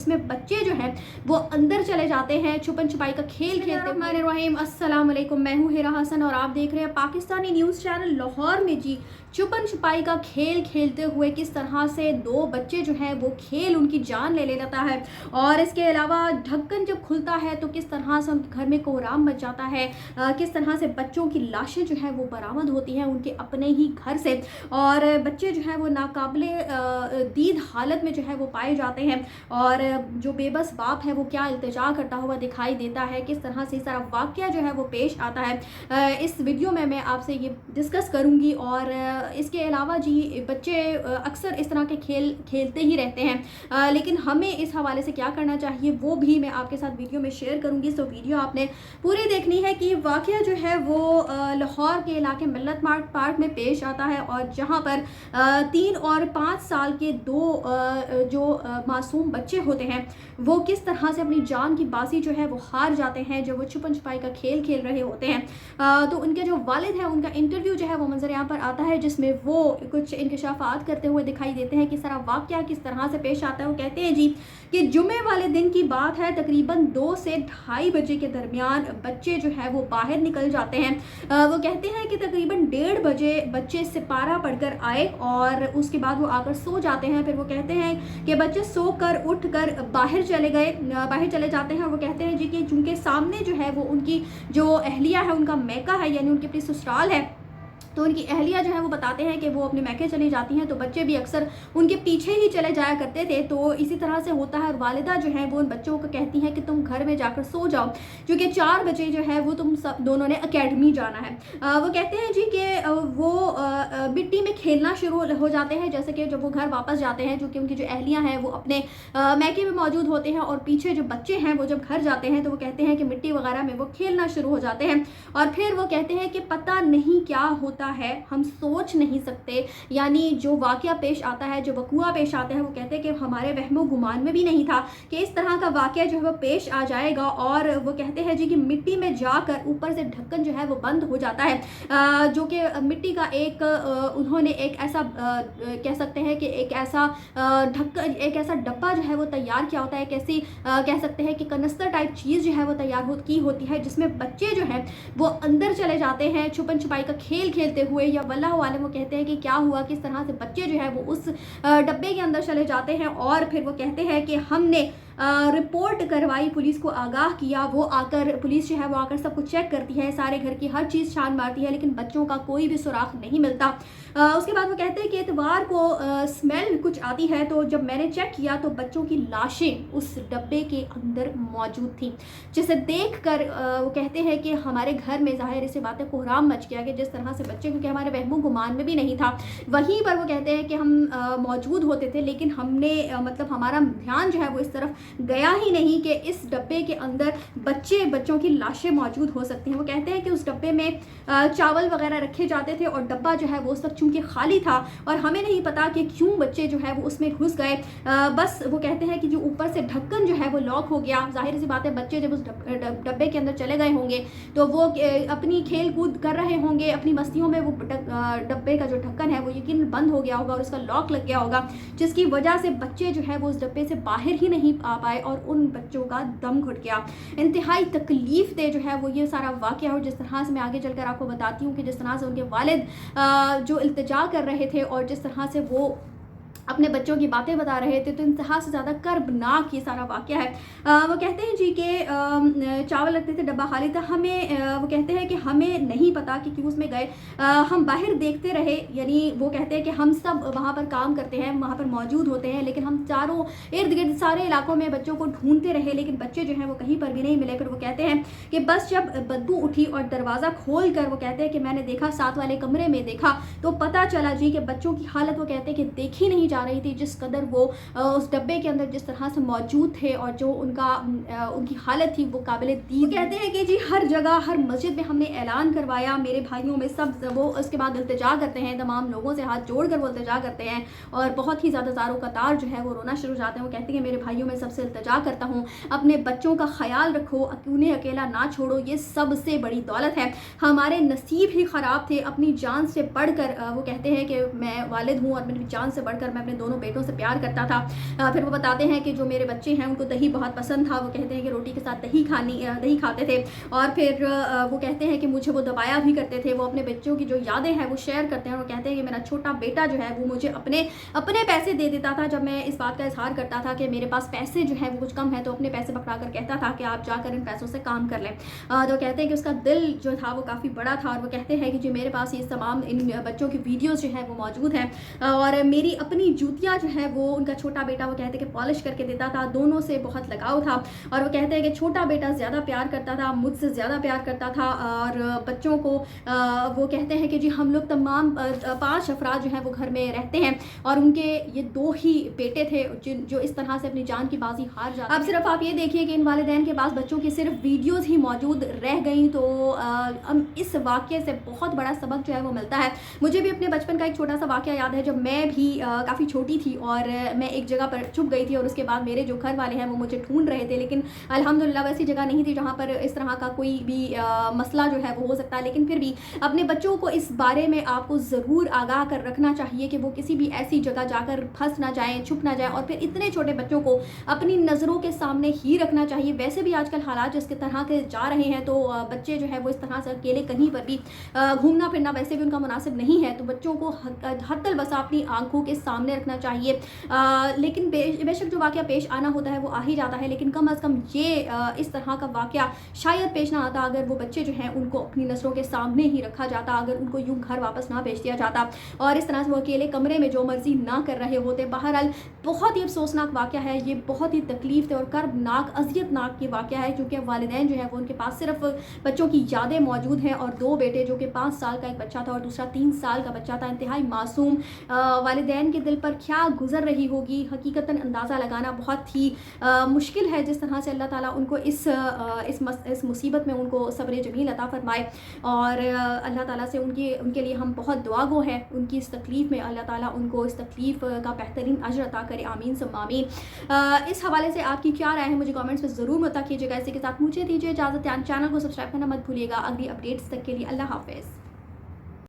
इसमें बच्चे जो हैं वो अंदर चले जाते हैं, छुपन छुपाई का खेल खेलते हैं। अस्सलाम वालेकुम, मैं हूँ हिरा हसन और आप देख रहे हैं पाकिस्तानी न्यूज़ चैनल। लाहौर में जी छुपन छुपाई का खेल खेलते हुए किस तरह से दो बच्चे जो हैं वो खेल उनकी जान ले लेता है, और इसके अलावा ढक्कन जब खुलता है तो किस तरह से उनके घर में कोहराम मच जाता है, किस तरह से बच्चों की लाशें जो हैं वो बरामद होती हैं उनके अपने ही घर से, और बच्चे जो हैं वो नाकाबिले दीद हालत में जो है वो पाए जाते हैं, और जो बेबस बाप है वो क्या इल्तिजा करता हुआ दिखाई देता है, किस तरह से सारा वाक़या जो है वो पेश आता है। इस वीडियो में मैं आपसे ये डिस्कस करूँगी। और इसके अलावा जी बच्चे अक्सर इस तरह के खेल खेलते ही रहते हैं, लेकिन हमें इस हवाले से क्या करना चाहिए वो भी मैं आपके साथ वीडियो में शेयर करूँगी। तो वीडियो आपने पूरी देखनी है कि वाक़या जो है वो लाहौर के इलाके मिल्लत पार्क में पेश आता है, और जहाँ पर 3 और 5 साल के दो जो मासूम बच्चे होते हैं वो किस तरह से अपनी जान की बाजी जो है वो हार जाते हैं जब वो छुपन छुपाई का खेल खेल रहे होते हैं। तो उनके जो वालिद हैं उनका इंटरव्यू जो है वो मंजर यहाँ पर आता है, जिसमें वो कुछ इंकशाफात करते हुए दिखाई देते हैं कि सारा वाक़या किस तरह से पेश आता है। वो कहते हैं जी कि जुमे वाले दिन की बात है, तकरीबन 2 से ढाई बजे के दरमियान बच्चे जो है वो बाहर निकल जाते हैं। वो कहते हैं कि तकरीबन 1:30 बजे बच्चे सिपारा पढ़कर आए और उसके बाद वो आकर सो जाते हैं। फिर वो कहते हैं कि बच्चे सोकर उठकर बाहर चले जाते हैं। और वो कहते हैं जी कि चूँकि सामने जो है वो उनकी जो अहलिया है, उनका मैका है, यानी उनकी अपनी ससुराल है, तो उनकी अहलिया जो है वो बताते हैं कि वो अपने मैके चली जाती हैं, तो बच्चे भी अक्सर उनके पीछे ही चले जाया करते थे। तो इसी तरह से होता है, और वालिदा जो है वो उन बच्चों को कहती हैं कि तुम घर में जाकर सो जाओ, क्योंकि 4 बजे जो है वो तुम सब दोनों ने एकेडमी जाना है। वो कहते हैं जी कि वो मिट्टी में खेलना शुरू हो जाते हैं, जैसे कि जब वो घर वापस जाते हैं, जो कि उनकी जो अहलियाँ हैं वो अपने मैके में मौजूद होते हैं, और पीछे जो बच्चे हैं वो जब घर जाते हैं तो वो कहते हैं कि मिट्टी वगैरह में वो खेलना शुरू हो जाते हैं। और फिर वो कहते हैं कि पता नहीं क्या होता है, हम सोच नहीं सकते, यानी जो वाक़या पेश आता है, जो वक़ुआ पेश आता है, वो कहते हैं कि हमारे वहमो गुमान में भी नहीं था कि इस तरह का वाक़या जो है वो पेश आ जाएगा। और वो कहते हैं जी कि मिट्टी में जाकर ऊपर से ढक्कन जो है वो बंद हो जाता है, जो कि मिट्टी का एक उन्होंने एक ऐसा कह सकते हैं कि एक ऐसा ढक्कन, एक ऐसा डब्बा जो है वो तैयार किया होता है, कैसी कह सकते हैं कि कनस्तर टाइप चीज़ जो है वो तैयार होती है, जिसमें बच्चे जो हैं वो अंदर चले जाते हैं छुपन छुपाई का खेल खेलते हुए, या वल्लाह वाले वो कहते हैं कि क्या हुआ, किस तरह से बच्चे जो है वो उस डब्बे के अंदर चले जाते हैं। और फिर वो कहते हैं कि हमने रिपोर्ट करवाई, पुलिस को आगाह किया, वो आकर पुलिस जो है वो आकर सब कुछ चेक करती है, सारे घर की हर चीज़ छान मारती है, लेकिन बच्चों का कोई भी सुराख नहीं मिलता। उसके बाद वो कहते हैं कि इतवार को स्मेल कुछ आती है, तो जब मैंने चेक किया तो बच्चों की लाशें उस डब्बे के अंदर मौजूद थी, जिसे देख कर वो कहते हैं कि हमारे घर में ज़ाहिर सी बात है कोहराम मच गया कि जिस तरह से बच्चे, क्योंकि हमारे वहमो गुमान में भी नहीं था। वहीं पर वो कहते हैं कि हम मौजूद होते थे, लेकिन हमने मतलब हमारा ध्यान जो है वो इस तरफ गया ही नहीं कि इस डब्बे के अंदर बच्चों की लाशें मौजूद हो सकती हैं। वो कहते हैं कि उस डब्बे में चावल वगैरह रखे जाते थे, और डब्बा जो है वो उस वक्त चूँकि खाली था, और हमें नहीं पता कि क्यों बच्चे जो है वो उसमें घुस गए। बस वो कहते हैं कि जो ऊपर से ढक्कन जो है वो लॉक हो गया। जाहिर सी बात है, बच्चे जब उस डब्बे के अंदर चले गए होंगे तो वो अपनी खेल कूद कर रहे होंगे अपनी मस्तियों में, वो डब्बे का जो ढक्कन है वो यकीन बंद हो गया होगा और उसका लॉक लग गया होगा, जिसकी वजह से बच्चे जो है वो उस डब्बे से बाहर ही नहीं आ पाए, और उन बच्चों का दम घुट गया। इंतहाई तकलीफ दे जो है वो ये सारा वाक़या, और जिस तरह से मैं आगे चलकर आपको बताती हूँ कि जिस तरह से उनके वालिद जो इल्तिजा कर रहे थे और जिस तरह से वो अपने बच्चों की बातें बता रहे थे, तो इंतहा से ज़्यादा कर्बनाक ये सारा वाक़या है। वो कहते हैं जी कि चावल रखते थे, डब्बा खाली था, हमें वो कहते हैं कि हमें नहीं पता कि क्यों उसमें गए, हम बाहर देखते रहे, यानी वो कहते हैं कि हम सब वहाँ पर काम करते हैं, वहाँ पर मौजूद होते हैं, लेकिन हम चारों इर्द गिर्द सारे इलाकों में बच्चों को ढूंढते रहे, लेकिन बच्चे जो हैं वो कहीं पर भी नहीं मिले। फिर वो कहते हैं कि बस जब बदबू उठी और दरवाज़ा खोल कर वो कहते हैं कि मैंने देखा, साथ वाले कमरे में देखा, तो पता चला जी कि बच्चों की हालत वो कहते हैं कि देखी नहीं जा रही थी, जिस कदर वो उस डब्बे के अंदर जिस तरह से मौजूद थे, और जो उनकी हालत थी वो काबिल दीद। कहते हैं कि जी हर जगह, हर मस्जिद में हमने ऐलान करवाया, मेरे भाइयों में सब वो उसके बाद इल्तिजा करते हैं, तमाम लोगों से हाथ जोड़ कर वो इल्तिजा करते हैं, और बहुत ही ज़्यादा ज़ारो कतार जो है वो रोना शुरू हो जाते हैं। वो कहते हैं कि मेरे भाइयों में सबसे इल्तिजा करता हूँ, अपने बच्चों का ख्याल रखो, उन्हें अकेला ना छोड़ो, ये सबसे बड़ी दौलत है, हमारे नसीब ही ख़राब थे, अपनी जान से बढ़कर वो कहते हैं कि मैं वालिद हूँ और मेरी जान से बढ़कर मैं अपने اپنے دونوں بیٹوں سے پیار کرتا تھا۔ پھر وہ بتاتے ہیں کہ جو میرے بچے ہیں ان کو دہی بہت پسند تھا، وہ کہتے ہیں کہ روٹی کے ساتھ دہی کھاتے تھے، اور پھر وہ کہتے ہیں کہ مجھے وہ دبایا بھی کرتے تھے۔ وہ اپنے بچوں کی جو یادیں ہیں وہ شیئر کرتے ہیں، اور وہ کہتے ہیں کہ میرا چھوٹا بیٹا جو ہے وہ مجھے اپنے پیسے دے دیتا تھا جب میں اس بات کا اظہار کرتا تھا کہ میرے پاس پیسے جو ہے وہ کچھ کم ہے، تو اپنے پیسے پکڑا کر کہتا تھا کہ آپ جا کر ان پیسوں سے کام کر لیں۔ تو کہتے ہیں کہ اس کا دل جو تھا وہ کافی بڑا تھا، اور وہ کہتے ہیں کہ جی میرے پاس یہ تمام ان بچوں کی ویڈیوز جو ہیں وہ موجود ہیں، اور میری اپنی جوتیاں جو ہے وہ ان کا چھوٹا بیٹا وہ کہتے ہیں کہ پالش کر کے دیتا تھا۔ دونوں سے بہت لگاؤ تھا، اور وہ کہتے ہیں کہ چھوٹا بیٹا زیادہ پیار کرتا تھا، مجھ سے زیادہ پیار کرتا تھا، اور بچوں کو وہ کہتے ہیں کہ جی ہم لوگ تمام 5 افراد جو ہیں وہ گھر میں رہتے ہیں، اور ان کے یہ 2 ہی بیٹے تھے جو اس طرح سے اپنی جان کی بازی ہار جاتے ہیں۔ اب صرف آپ یہ دیکھیے کہ ان والدین کے پاس بچوں کی صرف ویڈیوز ہی موجود رہ گئیں، تو اس واقعے سے بہت بڑا سبق جو ہے وہ ملتا ہے۔ مجھے بھی اپنے بچپن کا ایک چھوٹا سا واقعہ یاد ہے، جب میں بھی کافی چھوٹی تھی اور میں ایک جگہ پر چھپ گئی تھی، اور اس کے بعد میرے جو گھر والے ہیں وہ مجھے ڈھونڈ رہے تھے، لیکن الحمدللہ ویسی جگہ نہیں تھی جہاں پر اس طرح کا کوئی بھی مسئلہ جو ہے وہ ہو سکتا ہے، لیکن پھر بھی اپنے بچوں کو اس بارے میں آپ کو ضرور آگاہ کر رکھنا چاہیے کہ وہ کسی بھی ایسی جگہ جا کر پھنس نہ جائیں، چھپ نہ جائیں، اور پھر اتنے چھوٹے بچوں کو اپنی نظروں کے سامنے ہی رکھنا چاہیے۔ ویسے بھی آج کل حالات جس کے طرح کے جا رہے ہیں، تو بچے جو ہے وہ اس طرح سے اکیلے کہیں پر بھی گھومنا پھرنا ویسے بھی ان کا مناسب نہیں ہے، تو بچوں کو حد الوسع اپنی آنکھوں کے سامنے رکھنا چاہیے۔ لیکن بے شک جو واقعہ پیش آنا ہوتا ہے وہ آ ہی جاتا ہے، لیکن کم از کم یہ اس طرح کا واقعہ شاید پیش نہ آتا اگر وہ بچے جو ہیں ان کو اپنی نظروں کے سامنے ہی رکھا جاتا، اگر ان کو یوں گھر واپس نہ بھیج دیا جاتا، اور اس طرح سے وہ اکیلے کمرے میں جو مرضی نہ کر رہے ہوتے۔ بہرحال بہت ہی افسوسناک واقعہ ہے یہ، بہت ہی تکلیف دہ اور کربناک اذیت ناک یہ واقعہ ہے، کیونکہ والدین جو ہے وہ ان کے پاس صرف بچوں کی یادیں موجود ہیں، اور 2 بیٹے جو کہ 5 سال کا ایک بچہ تھا اور دوسرا 3 سال کا بچہ تھا، انتہائی معصوم۔ والدین کے دل پر کیا گزر رہی ہوگی حقیقتاً اندازہ لگانا بہت ہی مشکل ہے، جس طرح سے اللہ تعالیٰ ان کو اس مصیبت میں ان کو صبر جمیل عطا فرمائے، اور اللہ تعالیٰ سے ان کے لیے ہم بہت دعا گو ہیں، ان کی اس تکلیف میں اللہ تعالیٰ ان کو اس تکلیف کا بہترین اجر عطا کرے، آمین ثم آمین۔ اس حوالے سے آپ کی کیا رائے ہے مجھے کامنٹس میں ضرور مطلع کیجیے گا۔ اسی کے ساتھ مجھے دیجیے اجازت، چینل کو سبسکرائب کرنا مت بھولیے گا۔ اگلی اپڈیٹس تک کے لیے اللہ حافظ۔